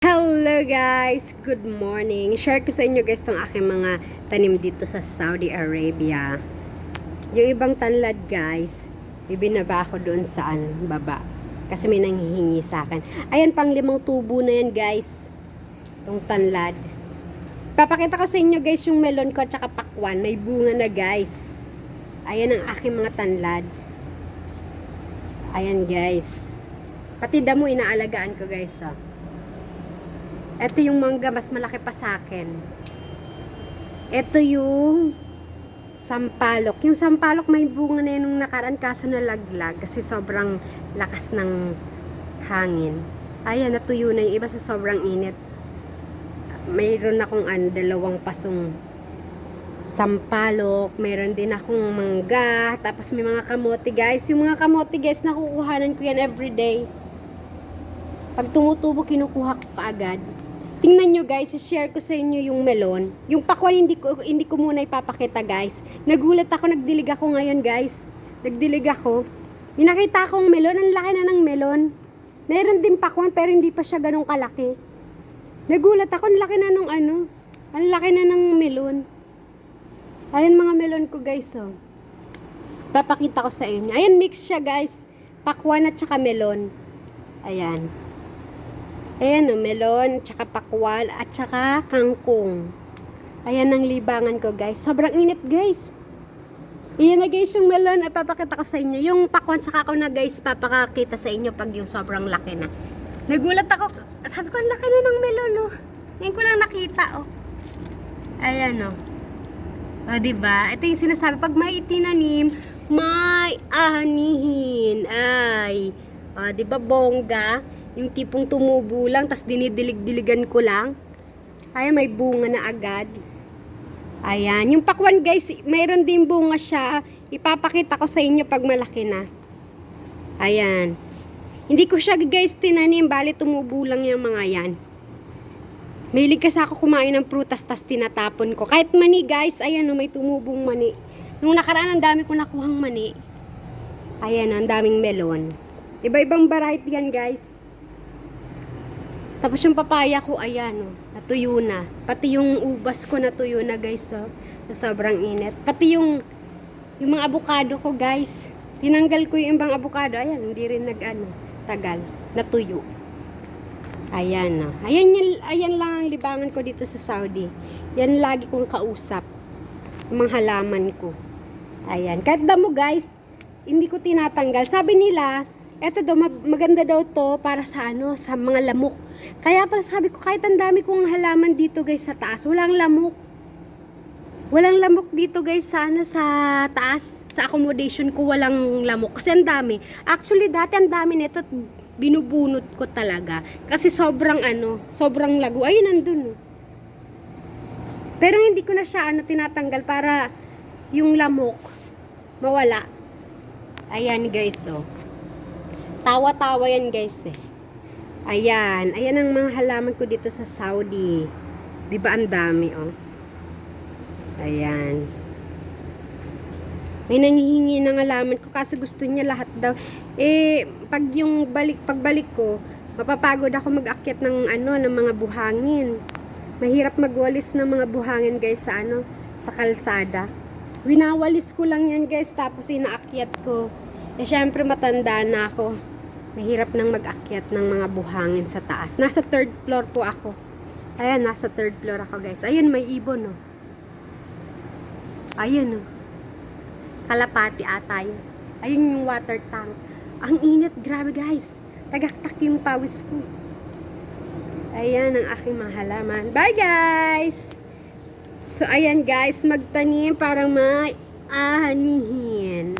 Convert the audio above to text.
Hello guys! Good morning! Share ko sa inyo guys itong aking mga tanim dito sa Saudi Arabia. Yung ibang tanlad guys, ibinaba ko doon sa baba. Kasi may nanghihingi sa akin. Ayan, pang 5 tubo na yan guys. Itong tanlad. Papakita ko sa inyo guys yung melon ko at saka pakwan. May bunga na guys. Ayan ang aking mga tanlad. Ayan guys. Pati damo inaalagaan ko guys to. Ito yung mangga, mas malaki pa sa akin. Ito yung sampalok. Yung sampalok may bunga na yun nung nakaraan, kaso nalaglag kasi sobrang lakas ng hangin. Ayan, natuyo na yung iba sa sobrang init. Mayroon akong 2 pasong sampalok. Mayroon din akong mangga. Tapos may mga kamote guys. Yung mga kamote guys, nakukuhanan ko yan everyday. Pag tumutubo, kinukuha ko kaagad. Tingnan nyo guys, share ko sa inyo yung melon. Yung pakwan hindi ko muna ipapakita guys. Nagulat ako, nagdilig ako ngayon guys. Nagdilig ako. May nakita akong melon, ang laki na ng melon. Meron din pakwan pero hindi pa siya ganun kalaki. Nagulat ako, ang laki na ng ang laki na ng melon. Ayan mga melon ko guys oh. Papakita ko sa inyo. Ayan, mix siya guys. Pakwan at saka melon. Ayan. Ayan o, melon, tsaka pakwan, at tsaka kangkong. Ayan ang libangan ko guys. Sobrang init guys. Ayan na guys yung melon. Ay, papakita ko sa inyo. Yung pakwan saka ko na guys, papakakita sa inyo pag yung sobrang laki na. Nagulat ako. Sabi ko, ang laki na ng melon o. Ngayon ko lang nakita o. Ayan o. O diba? Ito yung sinasabi. Pag may itinanim, may anihin. Ay. O diba bongga? Yung tipong tumubo lang, tas dinidilig-diligan ko lang. Ayan, may bunga na agad. Ayan. Yung pakwan guys, mayroon din bunga siya. Ipapakita ko sa inyo pag malaki na. Ayan. Hindi ko siya guys tinanim, bali tumubo lang yung mga yan. Mahilig kasi ako kumain ng prutas, tas tinatapon ko. Kahit mani guys, ayan o, may tumubong mani. Nung nakaraan, ang dami ko nakuhang mani. Ayan, ang daming melon. Iba-ibang variety yan guys. Tapos yung papaya ko, ayan o, natuyo na. Pati yung ubas ko natuyo na guys o, sa sobrang init. Pati yung mga avocado ko guys, tinanggal ko yung ibang avocado. Ayan, hindi rin tagal, natuyo. Ayan o. Ayan lang ang libangan ko dito sa Saudi. Yan lagi kong kausap. Yung mga halaman ko. Ayan. Kahit damo guys, hindi ko tinatanggal. Sabi nila, eto daw, maganda daw to para sa sa mga lamok. Kaya pa sabi ko, kahit ang dami kong halaman dito guys sa taas, walang lamok. Walang lamok dito guys sa sa taas. Sa accommodation ko walang lamok. Kasi ang dami. Actually, dati ang dami nito, binubunot ko talaga. Kasi sobrang sobrang lago. Ayun, nandun. Pero hindi ko na siya tinatanggal para yung lamok mawala. Ayan guys, oh. Tawa-tawa yan guys eh. Ayan. Ayan ang mga halaman ko dito sa Saudi. Diba ang dami oh. Ayan. May nanghihingi ng halaman ko kasi gusto niya lahat daw. Eh, pagbalik ko, mapapagod ako mag-akyat ng ng mga buhangin. Mahirap magwalis ng mga buhangin guys sa sa kalsada. Winawalis ko lang yan guys tapos inaakyat ko. Eh syempre matanda na ako. Mahirap nang mag-akyat ng mga buhangin sa taas. Nasa 3rd floor po ako. Ayan, nasa 3rd floor ako guys. Ayun, may ibon oh. Ayun oh. Kalapati ata yun. Ayun yung water tank. Ang init, grabe guys. Tagaktak yung pawis ko. Ayan ang aking mga halaman. Bye guys! So ayan guys, magtanim para may anihin.